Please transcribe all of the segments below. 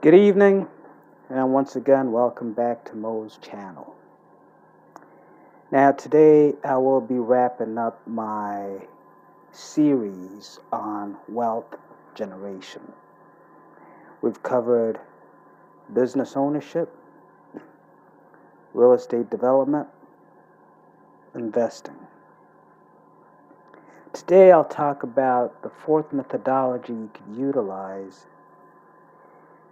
Good evening, and once again, welcome back to Mo's channel. Now, today I will be wrapping up my series on wealth generation. We've covered business ownership, real estate development, investing. Today I'll talk about the fourth methodology you could utilize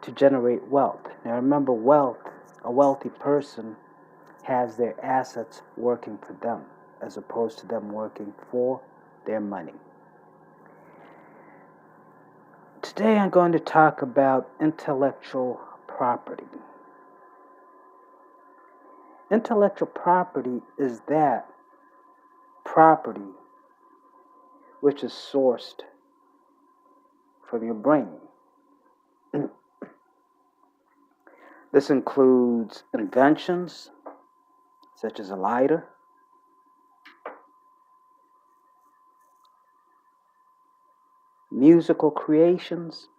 to generate wealth. Now remember, a wealthy person has their assets working for them as opposed to them working for their money. Today I'm going to talk about intellectual property. Intellectual property is that property which is sourced from your brain. This includes inventions such as a lighter, musical creations.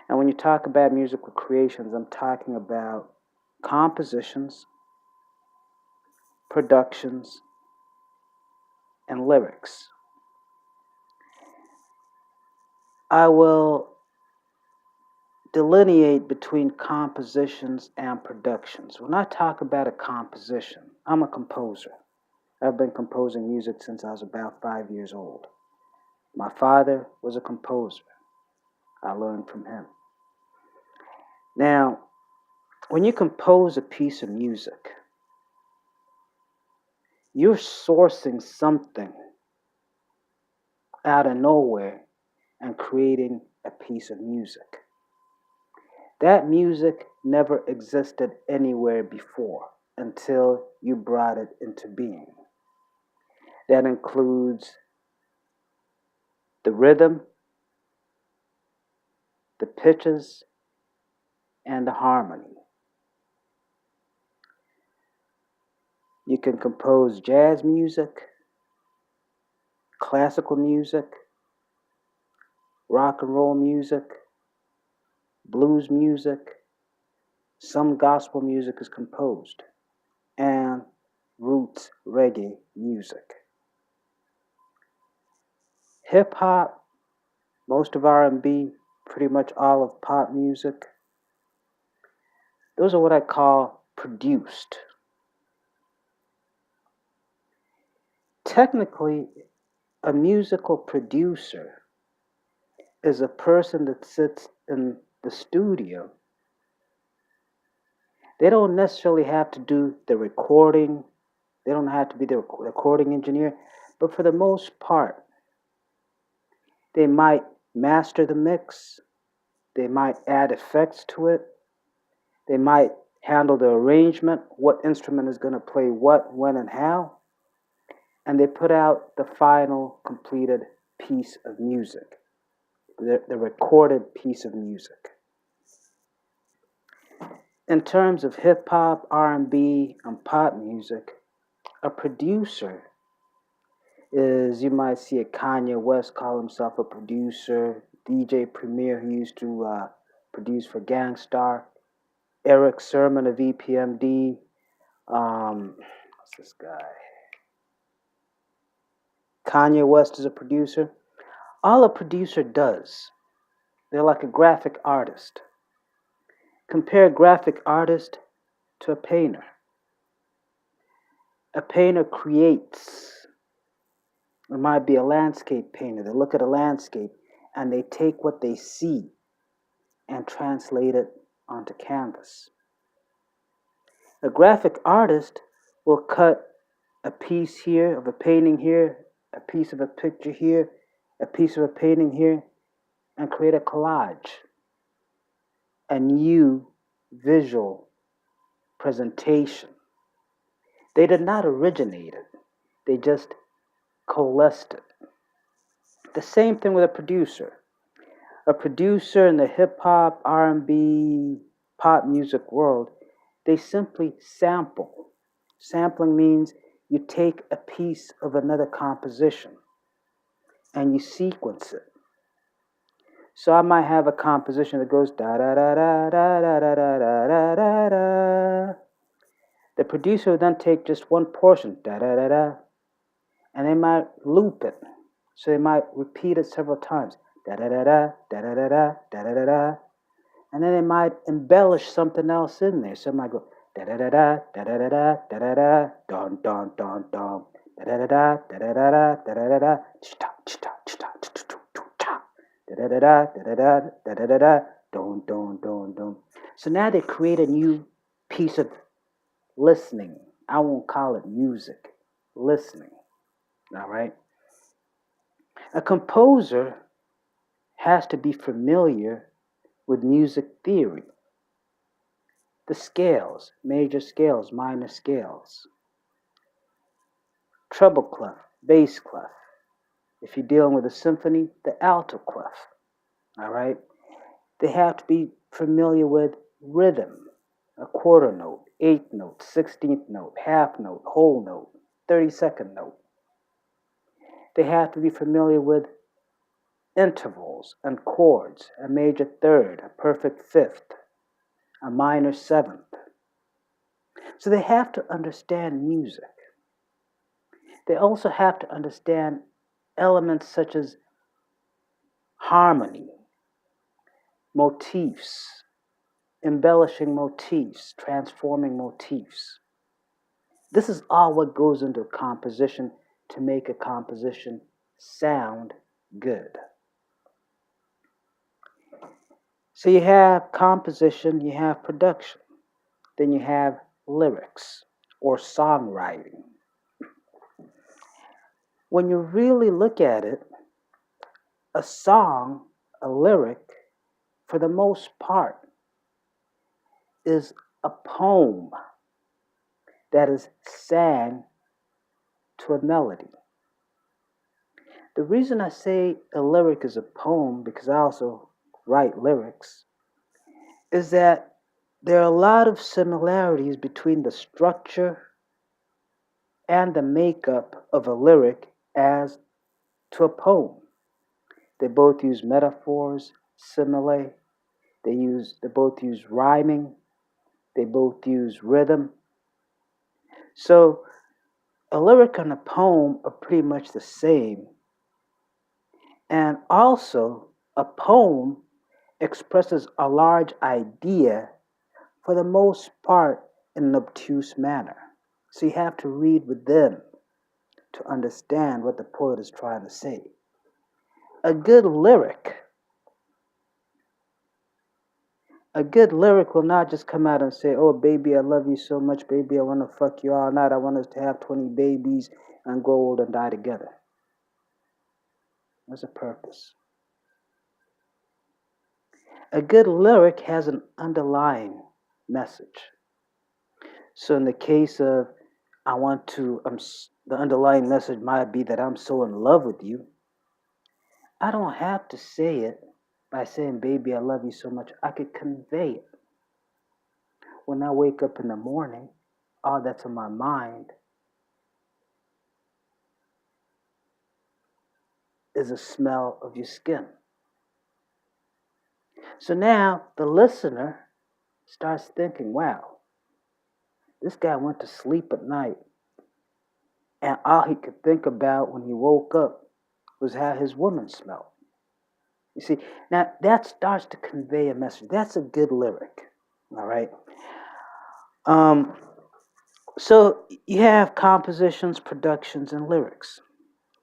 And when you talk about musical creations, I'm talking about compositions, productions, and lyrics. I will delineate between compositions and productions. When I talk about a composition, I'm a composer. I've been composing music since I was about 5 years old. My father was a composer. I learned from him. Now, when you compose a piece of music, you're sourcing something out of nowhere and creating a piece of music. That music never existed anywhere before until you brought it into being. That includes the rhythm, the pitches, and the harmony. You can compose jazz music, classical music, rock and roll music, blues music. Some gospel music is composed, and roots reggae music. Hip hop, most of R&B, pretty much all of pop music, those are what I call produced. Technically, a musical producer is a person that sits in the studio. They don't necessarily have to do the recording. They don't have to be the recording engineer. But for the most part, they might master the mix. They might add effects to it. They might handle the arrangement, what instrument is going to play what, when, and how. And they put out the final completed piece of music, the recorded piece of music. In terms of hip hop, R&B, and pop music, a producer is, you might see a Kanye West call himself a producer, DJ Premier, who used to produce for Gangstar, Eric Sermon of EPMD, what's this guy? Kanye West is a producer. All a producer does, they're like a graphic artist. Compare a graphic artist to a painter. A painter creates. It might be a landscape painter. They look at a landscape and they take what they see and translate it onto canvas. A graphic artist will cut a piece here of a painting here, a piece of a picture here, a piece of a painting here, and create a collage, a new visual presentation. They did not originate it. They just coalesced it. The same thing with a producer. A producer in the hip hop, R&B, pop music world, they simply sample. Sampling means you take a piece of another composition and you sequence it. So I might have a composition that goes da da da da da da da da da da da. The producer will then take just one portion, da da da da, and they might loop it. So they might repeat it several times, da da da da da da da da da da da, and then they might embellish something else in there. So it might go da da da da da da da da da da da, don don don don, da da da da da da da da da da da, chita chita chita chita chita, da da da da da da da da da da, don don don don. So now they create a new piece of listening. I won't call it music, listening. All right. A composer has to be familiar with music theory, the scales, major scales, minor scales, treble clef, bass clef. If you're dealing with a symphony, the alto clef. All right. They have to be familiar with rhythm, a quarter note, eighth note, 16th note, half note, whole note, 32nd note. They have to be familiar with intervals and chords, a major third, a perfect fifth, a minor seventh. So they have to understand music. They also have to understand elements such as harmony, motifs, embellishing motifs, transforming motifs. This is all what goes into a composition to make a composition sound good. So you have composition, you have production, then you have lyrics or songwriting. When you really look at it, a song, a lyric, for the most part, is a poem that is sang to a melody. The reason I say a lyric is a poem, because I also write lyrics, is that there are a lot of similarities between the structure and the makeup of a lyric as to a poem. They both use metaphors, simile, they both use rhyming, they both use rhythm. So a lyric and a poem are pretty much the same. And also, a poem expresses a large idea for the most part in an obtuse manner. So you have to read within to understand what the poet is trying to say. A good lyric will not just come out and say, oh, baby, I love you so much, baby, I want to fuck you all night, I want us to have 20 babies and grow old and die together. There's a purpose. A good lyric has an underlying message. So in the case of, the underlying message might be that I'm so in love with you. I don't have to say it by saying, baby, I love you so much. I could convey it. When I wake up in the morning, all that's on my mind is the smell of your skin. So now the listener starts thinking, wow, this guy went to sleep at night, and all he could think about when he woke up was how his woman smelled. You see, now that starts to convey a message. That's a good lyric, all right? So you have compositions, productions, and lyrics.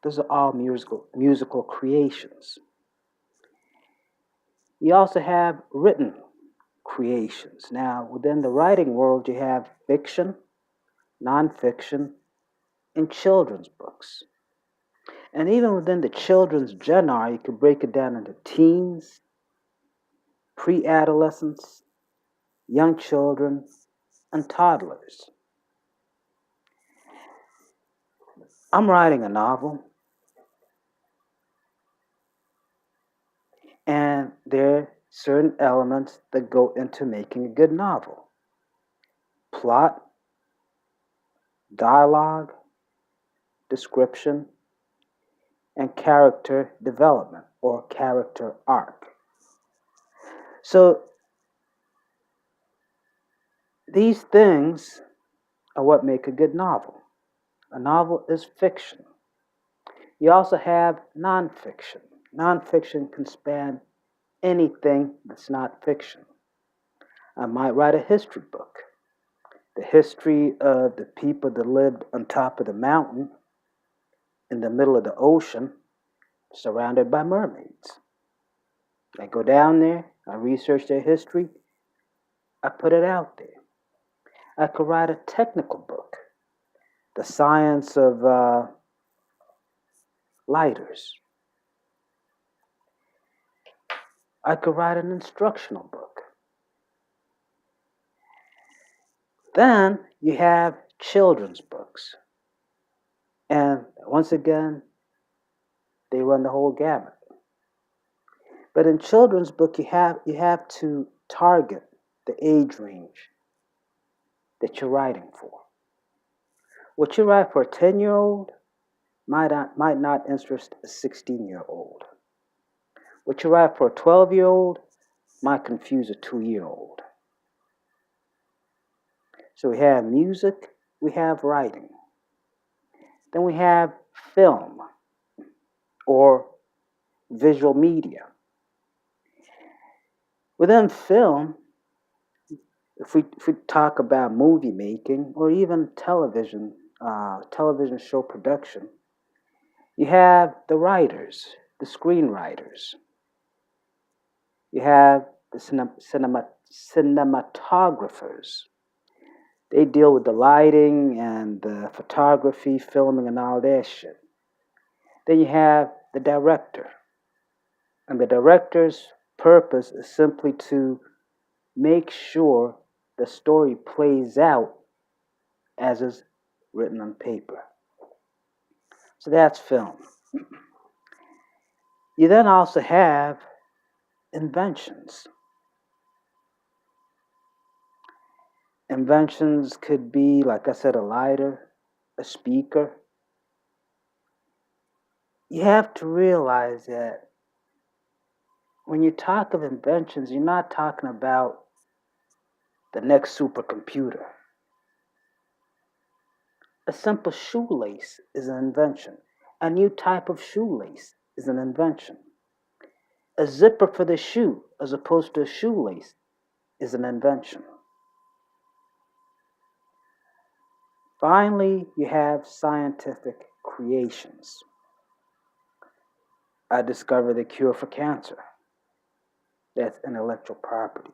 Those are all musical creations. You also have written creations. Now, within the writing world, you have fiction, nonfiction, and children's books. And even within the children's genre, you could break it down into teens, pre-adolescents, young children, and toddlers. I'm writing a novel, and there are certain elements that go into making a good novel. Plot, dialogue, description, and character development or character arc. So these things are what make a good novel. A novel is fiction. You also have nonfiction. Nonfiction can span anything that's not fiction. I might write a history book, the history of the people that lived on top of the mountain in the middle of the ocean, surrounded by mermaids. I go down there, I research their history, I put it out there. I could write a technical book, the science of lighters. I could write an instructional book. Then you have children's books. And once again, they run the whole gamut. But in children's book, you have to target the age range that you're writing for. What you write for a 10-year-old might not interest a 16-year-old. What you write for a 12-year-old might confuse a 2-year-old. So we have music, we have writing. Then we have film or visual media. Within film, if we talk about movie making or even television show production, you have the writers, the screenwriters. You have the cinematographers. They deal with the lighting and the photography, filming, and all that shit. Then you have the director. And the director's purpose is simply to make sure the story plays out as is written on paper. So that's film. You then also have inventions. Inventions could be, like I said, a lighter, a speaker. You have to realize that when you talk of inventions, you're not talking about the next supercomputer. A simple shoelace is an invention. A new type of shoelace is an invention. A zipper for the shoe, as opposed to a shoelace, is an invention. Finally, you have scientific creations. I discovered the cure for cancer. That's intellectual property.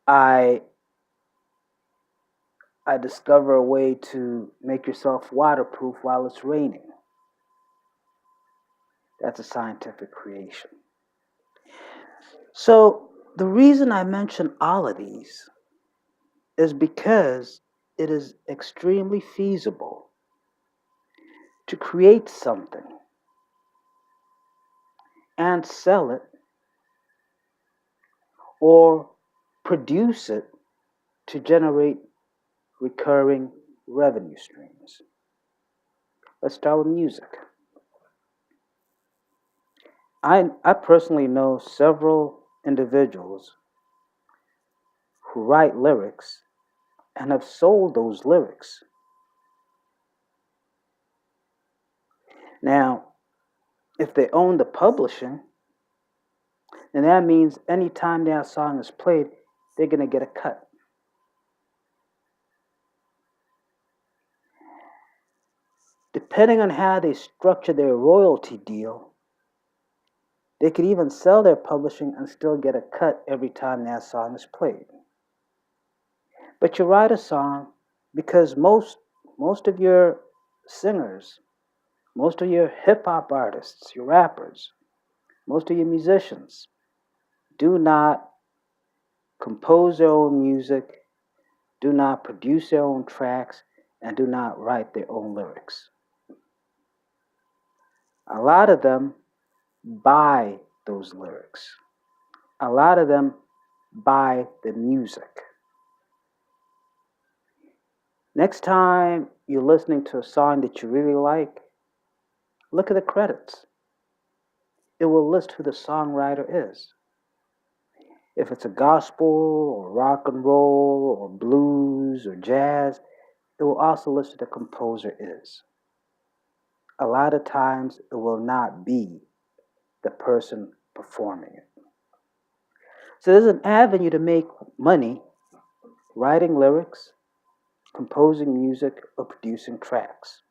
I discover a way to make yourself waterproof while it's raining. That's a scientific creation. So the reason I mention all of these is because it is extremely feasible to create something and sell it or produce it to generate recurring revenue streams. Let's start with music. I personally know several individuals who write lyrics and have sold those lyrics. Now, if they own the publishing, then that means anytime that song is played, they're going to get a cut. Depending on how they structure their royalty deal, they could even sell their publishing and still get a cut every time that song is played. But you write a song because most of your singers, most of your hip hop artists, your rappers, most of your musicians do not compose their own music, do not produce their own tracks, and do not write their own lyrics. A lot of them buy those lyrics. A lot of them buy the music. Next time you're listening to a song that you really like, look at the credits. it will list who the songwriter is. If it's a gospel or rock and roll or blues or jazz, it will also list who the composer is. A lot of times it will not be the person performing it. So there's an avenue to make money writing lyrics, composing music, or producing tracks.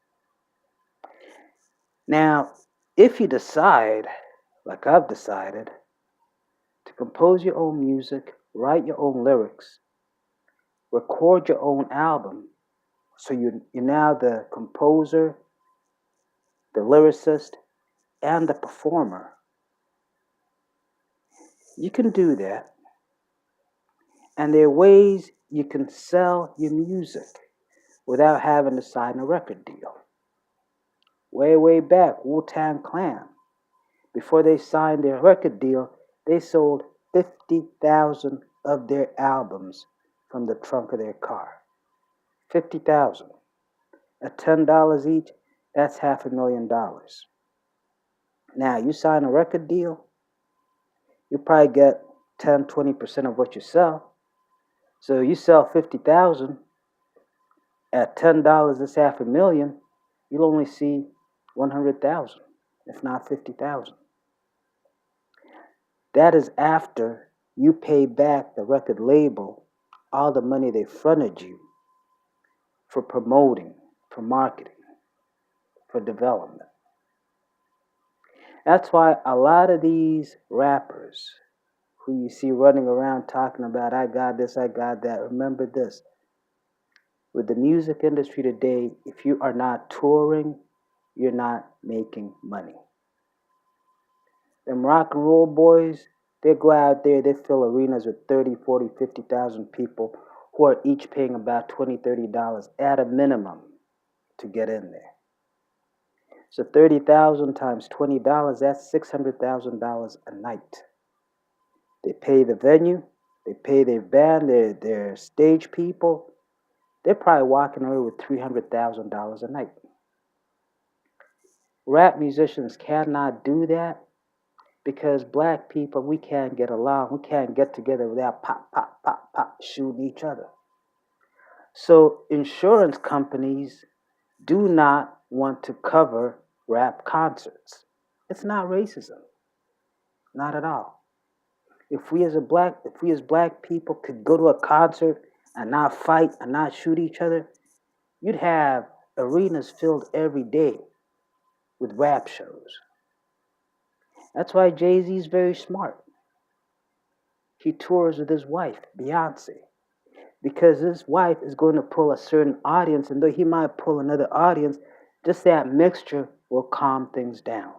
Now, if you decide, like I've decided, to compose your own music, write your own lyrics, record your own album, so you're now the composer, the lyricist, and the performer, you can do that. And there are ways you can sell your music without having to sign a record deal. Way back, Wu-Tang Clan, before they signed their record deal, they sold 50,000 of their albums from the trunk of their car. 50,000. At $10 each, that's $500,000. Now, you sign a record deal, you probably get 10, 20% of what you sell. So you sell 50,000 at $10, that's $500,000. You'll only see 100,000, if not 50,000. That is after you pay back the record label all the money they fronted you for promoting, for marketing, for development. That's why a lot of these rappers who you see running around talking about, I got this, I got that, remember this. With the music industry today, if you are not touring, you're not making money. Them rock and roll boys, they go out there, they fill arenas with 30, 40, 50,000 people who are each paying about $20, $30 at a minimum to get in there. So 30,000 times $20, that's $600,000 a night. They pay the venue, they pay their band, their stage people. They're probably walking away with $300,000 a night. Rap musicians cannot do that because black people, we can't get along. We can't get together without pop, pop, pop, pop, shooting each other. So insurance companies do not want to cover rap concerts. It's not racism. Not at all. If we as black people could go to a concert and not fight and not shoot each other, you'd have arenas filled every day with rap shows. That's why Jay-Z is very smart. He tours with his wife, Beyonce, because his wife is going to pull a certain audience, and though he might pull another audience, just that mixture will calm things down.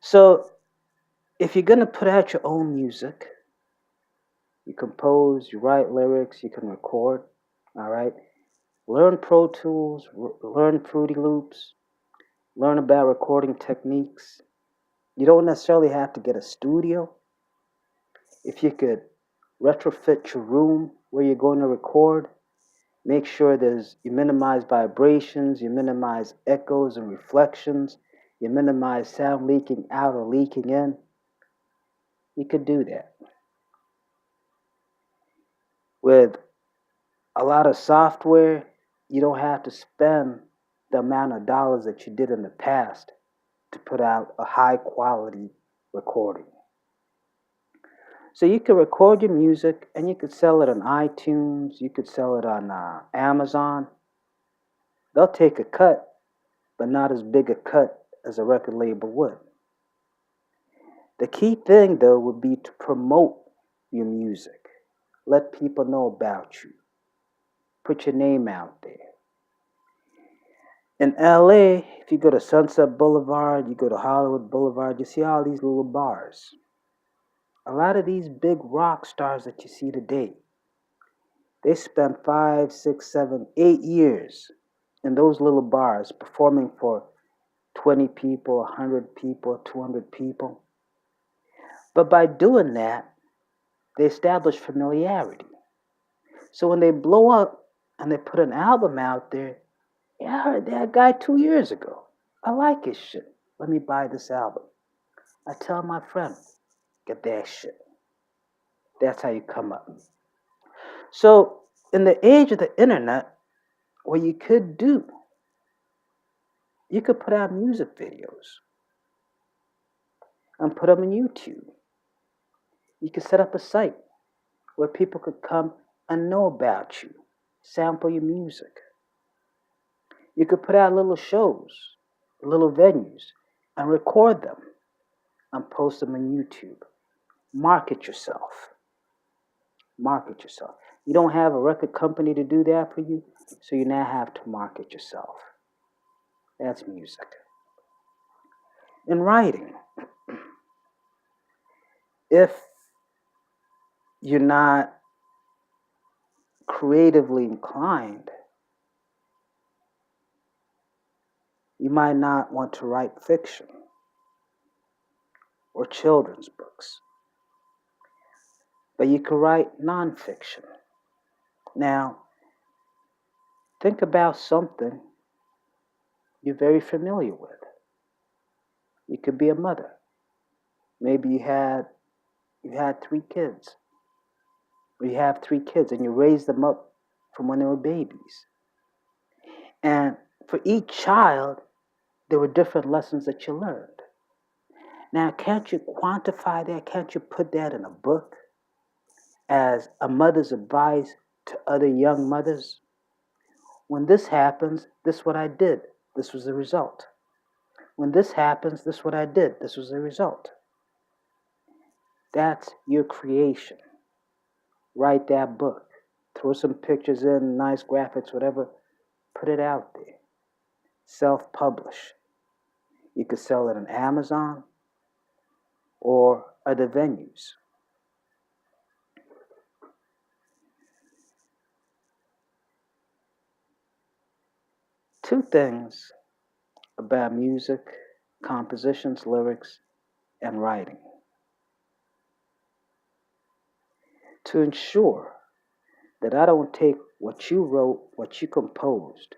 So, if you're going to put out your own music, you compose, you write lyrics, you can record, all right? Learn Pro Tools, learn Fruity Loops, learn about recording techniques. You don't necessarily have to get a studio. If you could retrofit your room where you're going to record, make sure you minimize vibrations, you minimize echoes and reflections, you minimize sound leaking out or leaking in. You could do that. With a lot of software, you don't have to spend the amount of dollars that you did in the past to put out a high quality recording. So you could record your music and you could sell it on iTunes, you could sell it on Amazon. They'll take a cut, but not as big a cut as a record label would. The key thing, though, would be to promote your music. Let people know about you. Put your name out there. In LA, if you go to Sunset Boulevard, you go to Hollywood Boulevard, you see all these little bars. A lot of these big rock stars that you see today, they spent 5, 6, 7, 8 years in those little bars performing for 20 people, 100 people, 200 people. But by doing that, they establish familiarity. So when they blow up and they put an album out there, yeah, I heard that guy 2 years ago. I like his shit. let me buy this album. I tell my friend, get that shit. That's how you come up. So, in the age of the internet, what you could do, you could put out music videos and put them on YouTube. You could set up a site where people could come and know about you, sample your music. You could put out little shows, little venues, and record them and post them on YouTube. Market yourself. Market yourself. You don't have a record company to do that for you, so you now have to market yourself. That's music. In writing, if you're not creatively inclined, you might not want to write fiction or children's books, but you could write nonfiction. Now, think about something you're very familiar with. You could be a mother. Maybe you had 3 kids, or you have 3 kids, and you raised them up from when they were babies. And for each child, there were different lessons that you learned. Now, can't you quantify that? Can't you put that in a book as a mother's advice to other young mothers? When this happens, this is what I did. This was the result. When this happens, this is what I did. This was the result. That's your creation. Write that book. Throw some pictures in, nice graphics, whatever. Put it out there. Self-publish. You could sell it on Amazon or other venues. Two things about music, compositions, lyrics, and writing. To ensure that I don't take what you wrote, what you composed,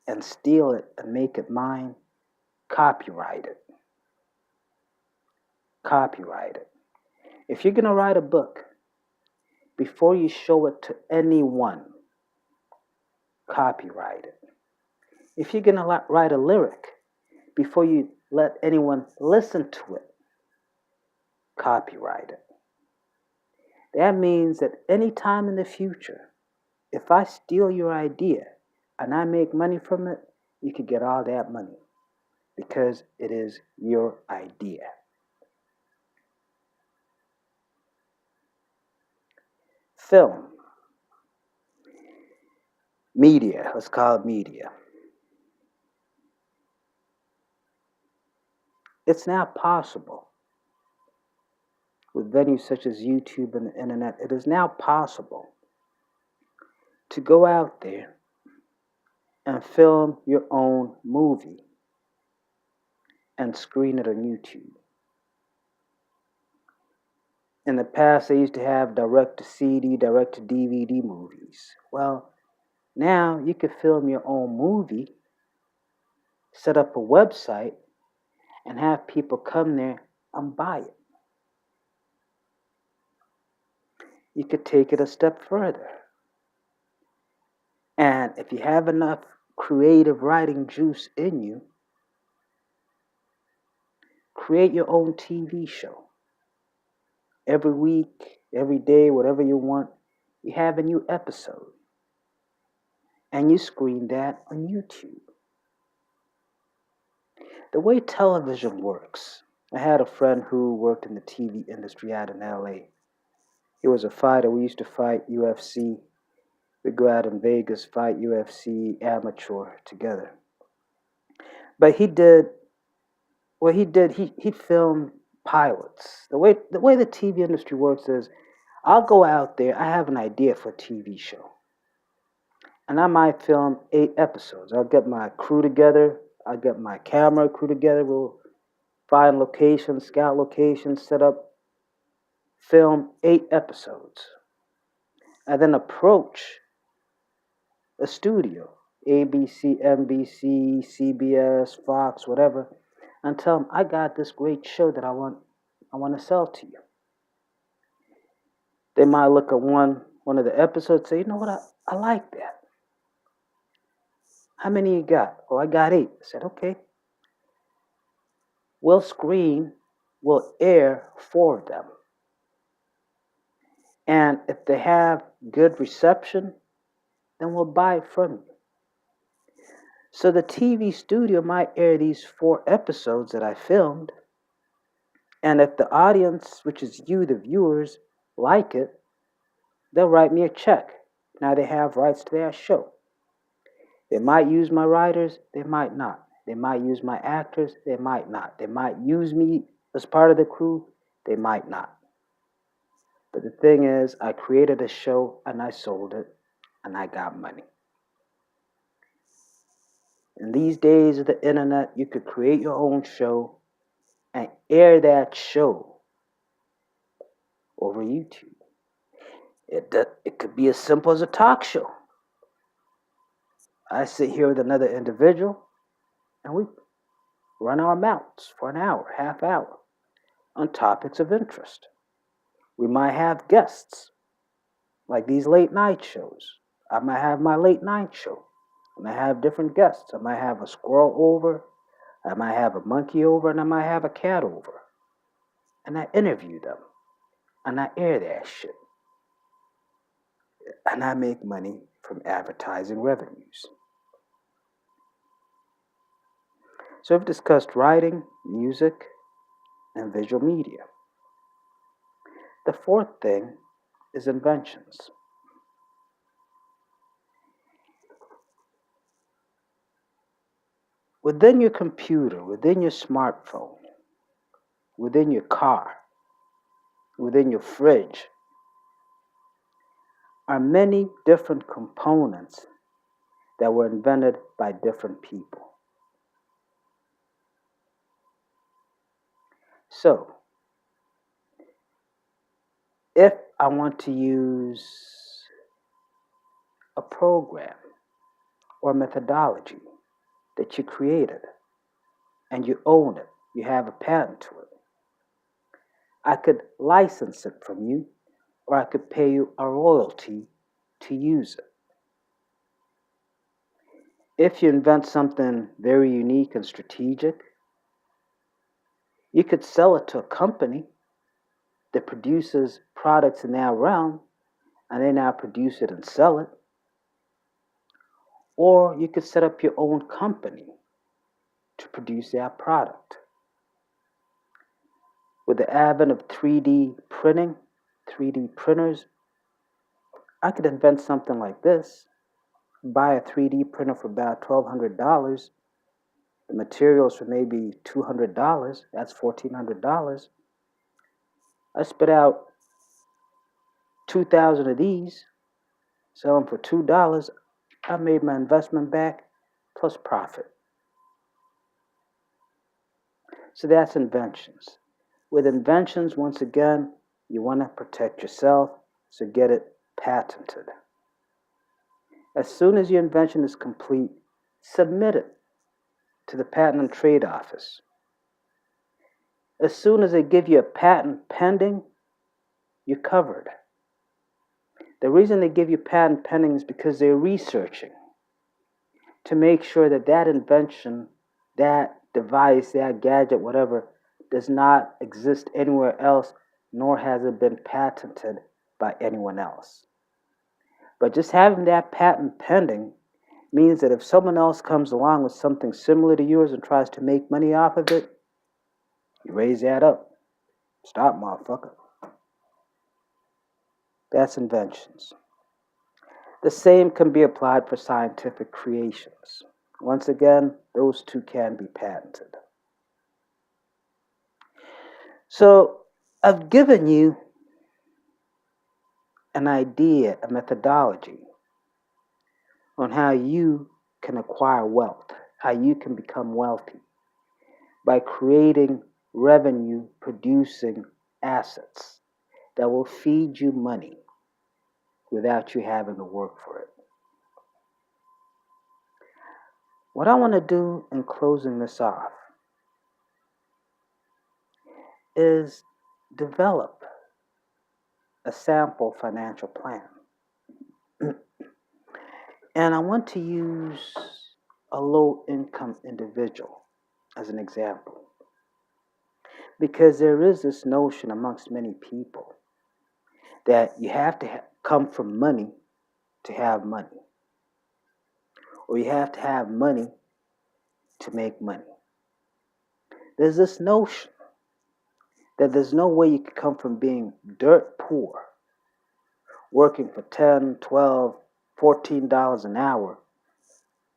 and steal it and make it mine, copyright it. Copyright it. If you're going to write a book, before you show it to anyone, copyright it. If you're going to write a lyric, before you let anyone listen to it, copyright it. That means that any time in the future, if I steal your idea and I make money from it, you could get all that money because it is your idea. Film. Media. Let's call it media. It's now possible with venues such as YouTube and the internet. It is now possible to go out there and film your own movie and screen it on YouTube. In the past, they used to have direct to CD, direct to DVD movies. Well, now you could film your own movie, set up a website, and have people come there and buy it. You could take it a step further. And if you have enough creative writing juice in you, create your own TV show. Every week, every day, whatever you want, you have a new episode. And you screen that on YouTube. The way television works, I had a friend who worked in the TV industry out in LA. He was a fighter. We used to fight UFC. We'd go out in Vegas, fight UFC amateur together. But he filmed pilots. The way the TV industry works is I'll go out there, I have an idea for a TV show. And I might film 8 episodes. I'll get my crew together, I'll get my camera crew together, we'll find locations, scout locations, set up, film 8 episodes. And then approach a studio, ABC, NBC, CBS, Fox, whatever, and tell them, I got this great show that I want to sell to you. They might look at one of the episodes and say, you know what, I like that. How many you got? Oh, I got 8. I said, okay. We'll screen, we'll air 4 of them. And if they have good reception, then we'll buy it from you. So the TV studio might air these 4 episodes that I filmed. And if the audience, which is you, the viewers, like it, they'll write me a check. Now they have rights to their show. They might use my writers, they might not. They might use my actors, they might not. They might use me as part of the crew, they might not. But the thing is, I created a show and I sold it and I got money. In these days of the internet, you could create your own show and air that show over YouTube. It could be as simple as a talk show. I sit here with another individual and we run our mouths for an hour, half hour, on topics of interest. We might have guests, like these late night shows. I might have my late night show, and I have different guests. I might have a squirrel over, I might have a monkey over, and I might have a cat over. And I interview them, and I air that shit. And I make money from advertising revenues. So I've discussed writing, music, and visual media. The 4th thing is inventions. Within your computer, within your smartphone, within your car, within your fridge, are many different components that were invented by different people. So, if I want to use a program or methodology that you created and you own it, you have a patent to it, I could license it from you, or I could pay you a royalty to use it. If you invent something very unique and strategic, you could sell it to a company that produces products in that realm, and they now produce it and sell it. Or you could set up your own company to produce that product. With the advent of 3D printing, 3D printers, I could invent something like this, buy a 3D printer for about $1,200, the materials for maybe $200, that's $1,400. I spit out 2,000 of these, sell them for $2. I made my investment back plus profit. So that's inventions. With inventions, once again, you want to protect yourself, so get it patented. As soon as your invention is complete, submit it to the Patent and Trade Office. As soon as they give you a patent pending, you're covered. The reason they give you patent pending is because they're researching to make sure that that invention, that device, that gadget, whatever, does not exist anywhere else, nor has it been patented by anyone else. But just having that patent pending means that if someone else comes along with something similar to yours and tries to make money off of it, you raise that up. Stop, motherfucker. That's inventions. The same can be applied for scientific creations. Once again, those 2 can be patented. So I've given you an idea, a methodology on how you can acquire wealth, how you can become wealthy by creating revenue producing assets that will feed you money without you having to work for it. What I want to do in closing this off is develop a sample financial plan. And I want to use a low income individual as an example because there is this notion amongst many people that you have to come from money to have money, or you have to have money to make money. There's this notion that there's no way you can come from being dirt poor, working for $10, $12, $14 an hour,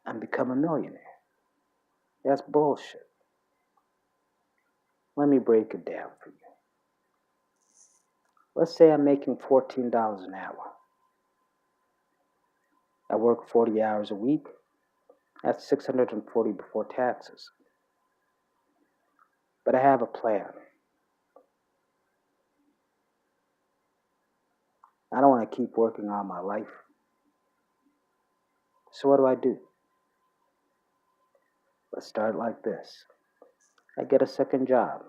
and become a millionaire. That's bullshit. Let me break it down for you. Let's say I'm making $14 an hour. I work 40 hours a week. That's $640 before taxes. But I have a plan. I don't want to keep working all my life. So what do? Let's start like this. I get a second job.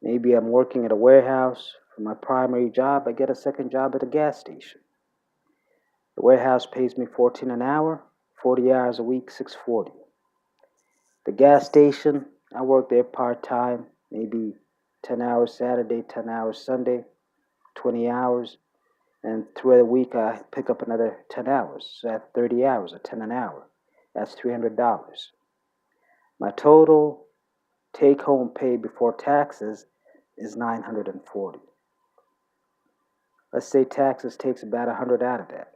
Maybe I'm working at a warehouse. For my primary job, I get a second job at a gas station. The warehouse pays me $14 an hour, 40 hours a week, $640. The gas station, I work there part-time, maybe 10 hours Saturday, 10 hours Sunday, 20 hours. And through the week, I pick up another 10 hours. So that's 30 hours at 10 an hour. That's $300. My total take-home pay before taxes is $940. Let's say taxes takes about $100 out of that.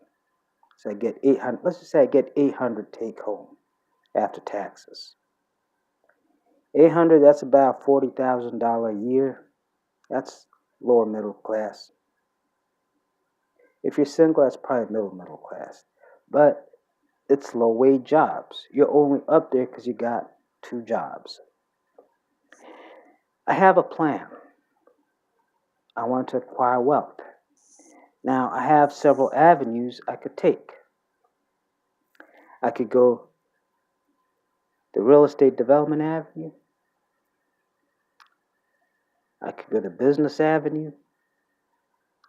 So I get $800. Let's just say I get $800 take-home after taxes. $800, that's about $40,000 a year. That's lower middle class. If you're single, that's probably middle class. But it's low-wage jobs. You're only up there because you got 2 jobs. I have a plan. I want to acquire wealth. Now, I have several avenues I could take. I could go the real estate development avenue. I could go the business avenue.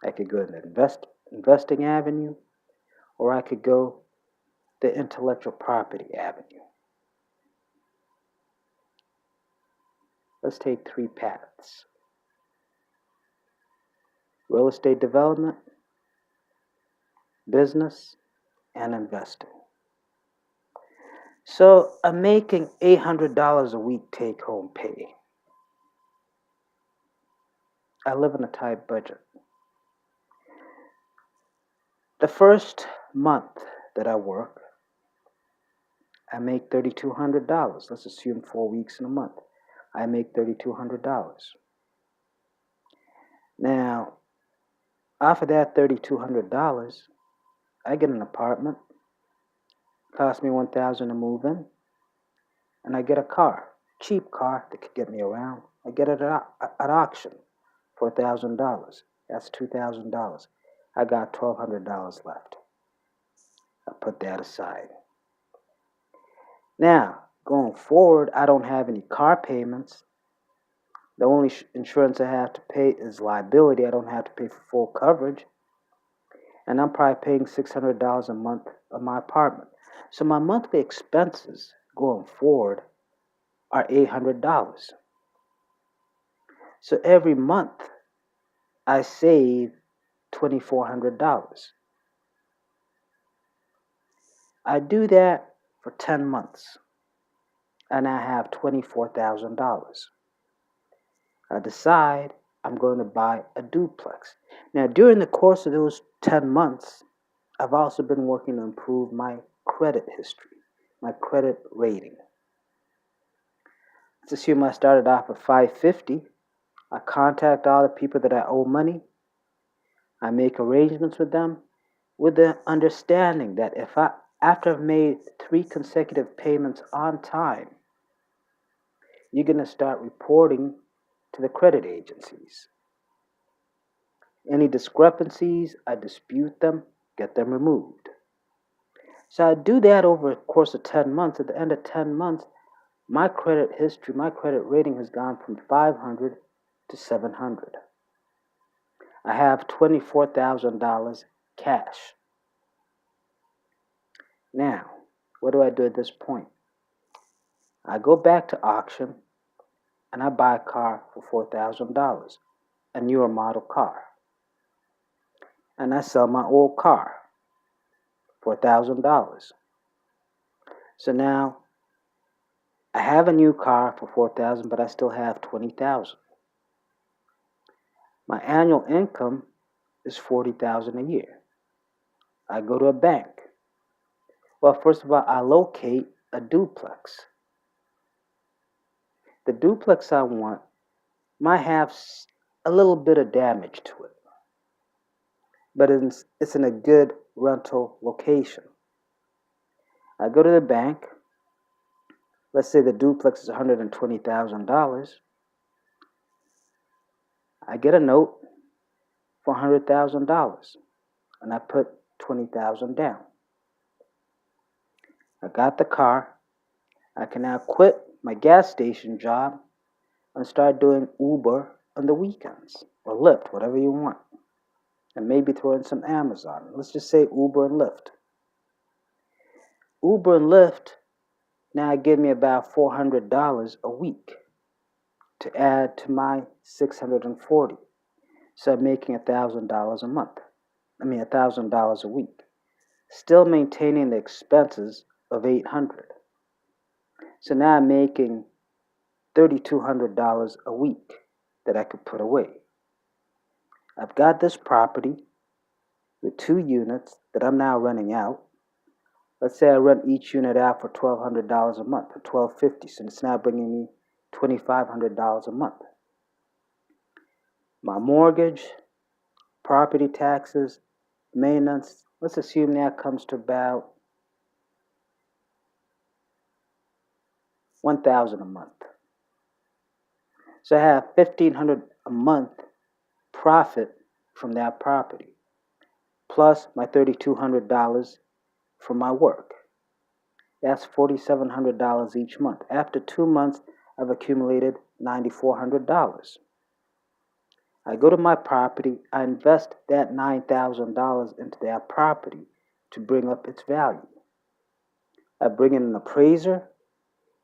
I could go the investing avenue. Or I could go the intellectual property avenue. Let's take 3 paths. Real estate development, business, and investing. So I'm making $800 a week take-home pay. I live on a tight budget. The first month that I work, I make $3,200. Let's assume 4 weeks in a month. I make $3,200. Now, off of that $3,200, I get an apartment. Cost me $1,000 to move in. And I get a car, cheap car that could get me around. I get it at auction for $1,000. That's $2,000. I got $1,200 left. I put that aside. Now, going forward, I don't have any car payments. The only insurance I have to pay is liability. I don't have to pay for full coverage. And I'm probably paying $600 a month of my apartment. So my monthly expenses going forward are $800. So every month I save $2,400. I do that for 10 months and I have $24,000. I decide I'm going to buy a duplex. Now, during the course of those 10 months, I've also been working to improve my credit history, my credit rating. Let's assume I started off at 550. I contact all the people that I owe money. I make arrangements with them with the understanding that after I've made 3 consecutive payments on time, you're going to start reporting to the credit agencies. Any discrepancies, I dispute them, get them removed. So I do that over a course of 10 months. At the end of 10 months, My credit history, my credit rating has gone from 500 to 700. I have $24,000 cash. Now, what do I do at this point? I go back to auction and I buy a car for $4,000, a newer model car. And I sell my old car for $1,000. So now I have a new car for $4,000, but I still have $20,000. My annual income is $40,000 a year. I go to a bank. Well, first of all, I locate a duplex. The duplex I want might have a little bit of damage to it, but it's in a good rental location. I go to the bank. Let's say the duplex is $120,000. I get a note for $100,000, and I put $20,000 down. I got the car. I can now quit my gas station job and start doing Uber on the weekends, or Lyft, whatever you want, and maybe throw in some Amazon. Let's just say Uber and Lyft. Uber and Lyft now give me about $400 a week to add to my $640. So I'm making $1,000 a month. $1,000 a week. Still maintaining the expenses of $800. So now I'm making $3,200 a week that I could put away. I've got this property with 2 units that I'm now renting out. Let's say I rent each unit out for $1,200 a month, or $1,250, so it's now bringing me $2,500 a month. My mortgage, property taxes, maintenance, let's assume that comes to about $1,000 a month. So I have $1,500 a month profit from that property, plus my $3,200 from my work. That's $4,700 each month. After 2 months, I've accumulated $9,400. I go to my property, I invest that $9,000 into that property to bring up its value. I bring in an appraiser,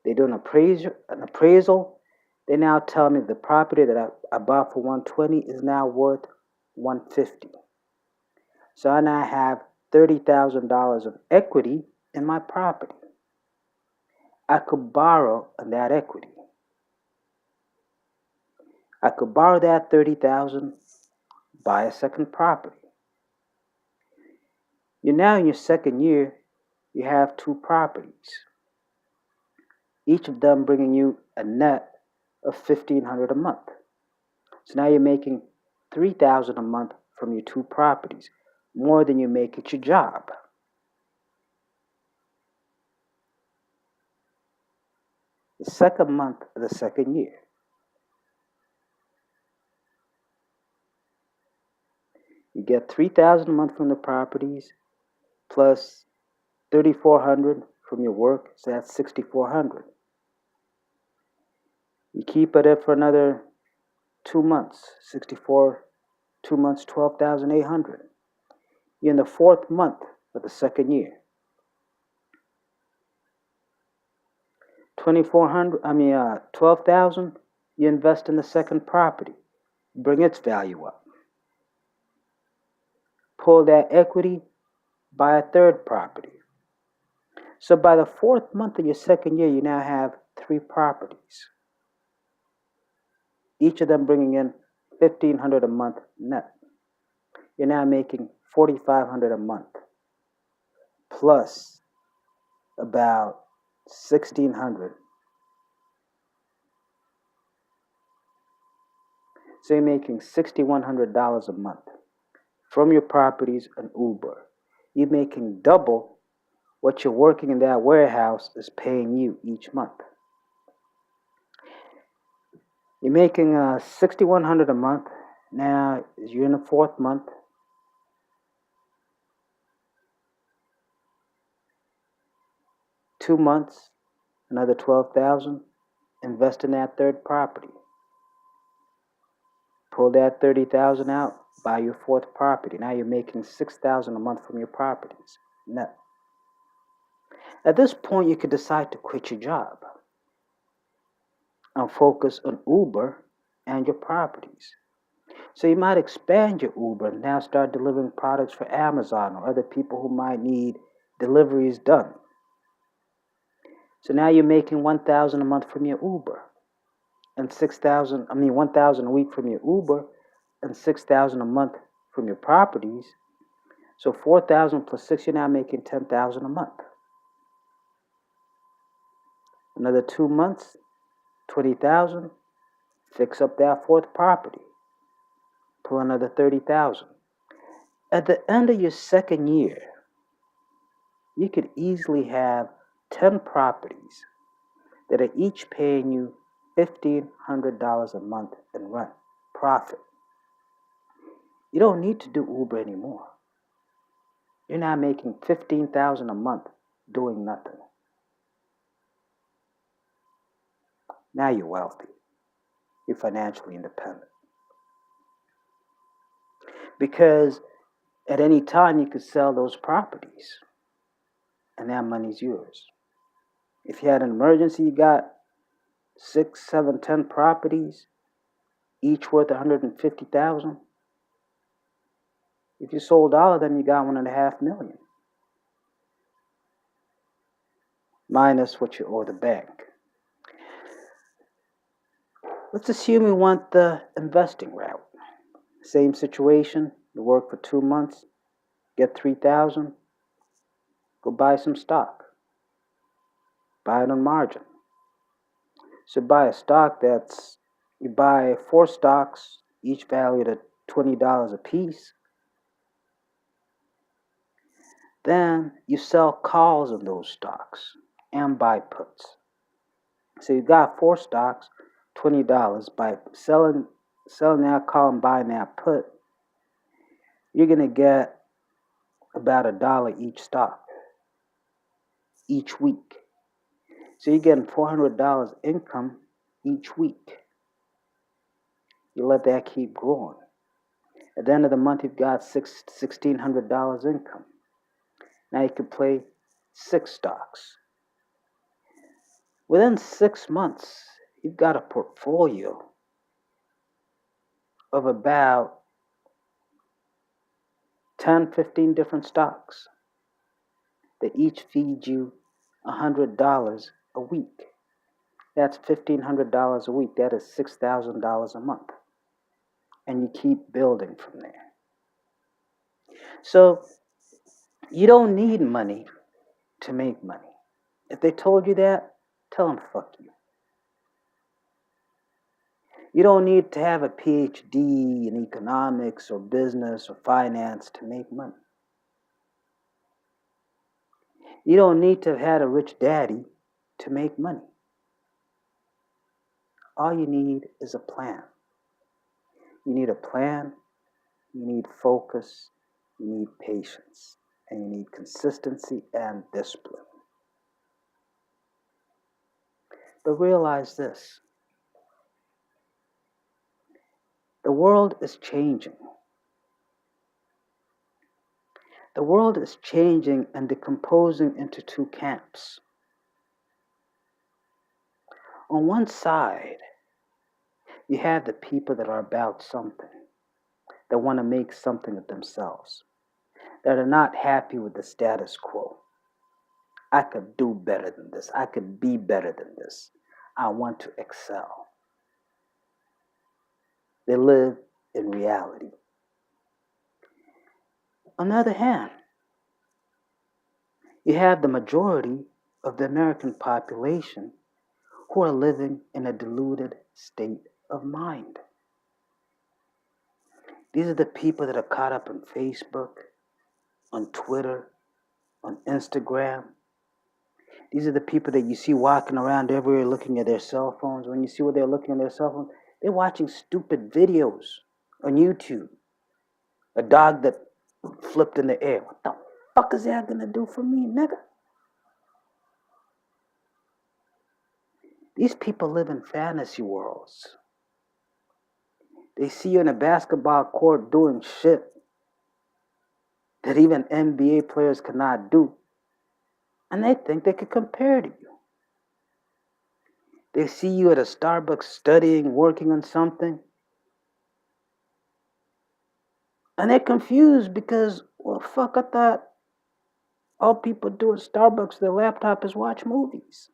they do an appraisal. They now tell me the property that I bought for $120 is now worth $150. So I now have $30,000 of equity in my property. I could borrow on that equity. I could borrow that $30,000, buy a second property. You're now in your second year, you have 2 properties, each of them bringing you a net of $1,500 a month. So now you're making $3,000 a month from your 2 properties, more than you make at your job. The second month of the second year. You get $3,000 a month from the properties, plus $3,400 from your work, so that's $6,400. You keep it up for another 2 months, 64, 2 months, 12,800. You're in the 4th month of the second year. 12,000, you invest in the second property, bring its value up. Pull that equity, buy a third property. So by the 4th month of your second year, you now have 3 properties, each of them bringing in $1,500 a month net. You're now making $4,500 a month, plus about $1,600. So you're making $6,100 a month from your properties and Uber. You're making double what you're working in that warehouse is paying you each month. You're making $6,100 a month. Now you're in the 4th month. Two months, Another 12,000, invest in that third property. Pull that 30,000 out, buy your fourth property. Now you're making 6,000 a month from your properties. Net. At this point, you could decide to quit your job and focus on Uber and your properties. So you might expand your Uber and now start delivering products for Amazon or other people who might need deliveries done. So now you're making 1,000 a month from your Uber and 1,000 a week from your Uber and 6,000 a month from your properties. So 4,000 plus 6, you're now making 10,000 a month. Another 2 months, 20,000, fix up that fourth property. Pull another 30,000. At the end of your second year, you could easily have 10 properties that are each paying you $1,500 a month in rent profit. You don't need to do Uber anymore. You're now making $15,000 a month doing nothing. Now you're wealthy. You're financially independent. Because at any time you could sell those properties and that money's yours. If you had an emergency, you got 6, 7, 10 properties, each worth $150,000. If you sold all of them, you got $1.5 million. Minus what you owe the bank. Let's assume you want the investing route. Same situation, you work for 2 months, get $3,000, go buy some stock. Buy it on margin. So buy a stock you buy 4 stocks, each valued at $20 a piece. Then you sell calls on those stocks and buy puts. So you got 4 stocks, $20. By selling that call and buying that put, you're going to get about $1 each stock each week. So you're getting $400 income each week. You let that keep growing. At the end of the month, you've got $1,600 income. Now you can play 6 stocks. Within 6 months, you've got a portfolio of about 10, 15 different stocks that each feed you $100 a week. That's $1,500 a week. That is $6,000 a month. And you keep building from there. So you don't need money to make money. If they told you that, tell them fuck you. You don't need to have a PhD in economics or business or finance to make money. You don't need to have had a rich daddy to make money. All you need is a plan. You need a plan, you need focus, you need patience, and you need consistency and discipline. But realize this. The world is changing. The world is changing and decomposing into 2 camps. On one side, you have the people that are about something, that want to make something of themselves, that are not happy with the status quo. I could do better than this. I could be better than this. I want to excel. They live in reality. On the other hand, you have the majority of the American population who are living in a deluded state of mind. These are the people that are caught up on Facebook, on Twitter, on Instagram. These are the people that you see walking around everywhere looking at their cell phones. When you see what they're looking at their cell phones, they're watching stupid videos on YouTube. A dog that flipped in the air. What the fuck is that gonna do for me, nigga? These people live in fantasy worlds. They see you in a basketball court doing shit that even NBA players cannot do. And they think they could compare to you. They see you at a Starbucks studying, working on something. And they're confused because, well, fuck, I thought all people do at Starbucks, their laptop is watch movies.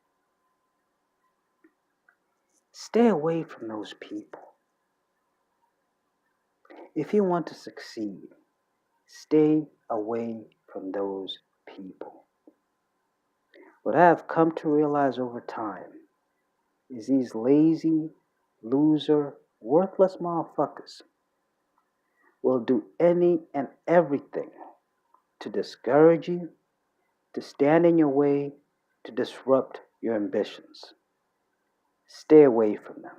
Stay away from those people. If you want to succeed, stay away from those people. What I have come to realize over time is these lazy, loser, worthless motherfuckers will do any and everything to discourage you, to stand in your way, to disrupt your ambitions. Stay away from them.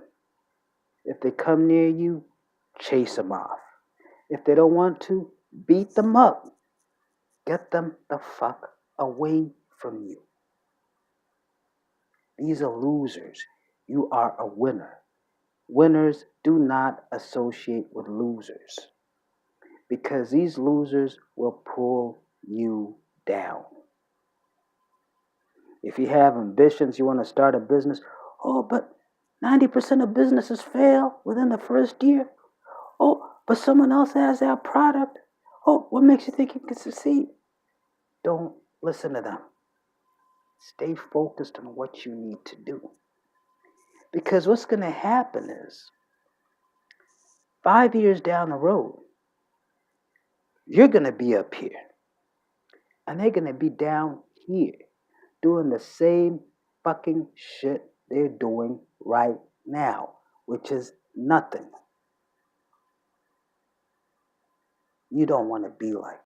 If they come near you, chase them off. If they don't want to, beat them up. Get them the fuck away from you. These are losers. You are a winner. Winners do not associate with losers because these losers will pull you down. If you have ambitions, you want to start a business, oh, but 90% of businesses fail within the first year. Oh, but someone else has that product. Oh, what makes you think you can succeed? Don't listen to them. Stay focused on what you need to do. Because what's going to happen is 5 years down the road, you're going to be up here. And they're going to be down here doing the same fucking shit they're doing right now, which is nothing. You don't want to be like